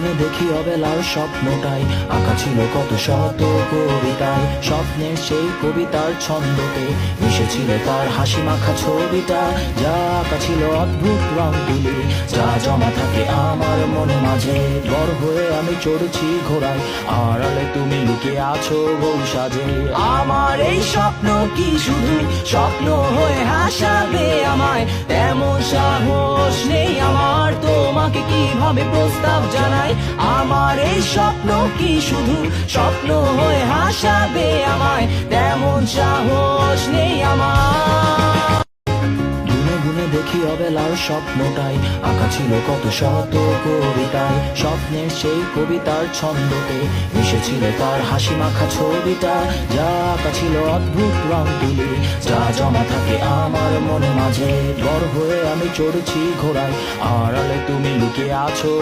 গুনে দেখি অবেলার স্বপ্নটাই আঁকা ছিল কত শত কবিতায়। স্বপ্নের সেই কবিতার ছন্দতে মিশেছিল তার হাসি মাখা ছবিটা, যা আঁকা ছিল অদ্ভুত রং তুলি, যা জমা থাকে আমার মনে মাঝে। বড় হয়ে আমি চড়ছি ঘোড়ায়, আড়ালে তুমি লুকিয়ে আছো বউ সাজে। আমার এই স্বপ্ন কি শুধু স্বপ্ন হয়ে হাসাবে আমায়? তেমন সাহস নেই আমার, তোমাকে কিভাবে প্রস্তাব জানাই। আমার এই স্বপ্ন কি শুধু স্বপ্ন হয়ে হাসাবে আমায়? তেমন সাহস নেই আমার। গুনে গুনে দেখি অবেলার স্বপ্নটাই আঁকা ছিল কত শত কবিতায়। স্বপ্নের সেই কবিতার ছন্দতে মিশেছিল তার হাসি মাখা ছবিটা, যা আঁকা ছিল অদ্ভুত রং তুলি, যা জমা থাকে আমার মনে মাঝে। বড় হয়ে আমি চড়ছি ঘোড়ায়, আড়ালে তুমি লুকিয়ে আছো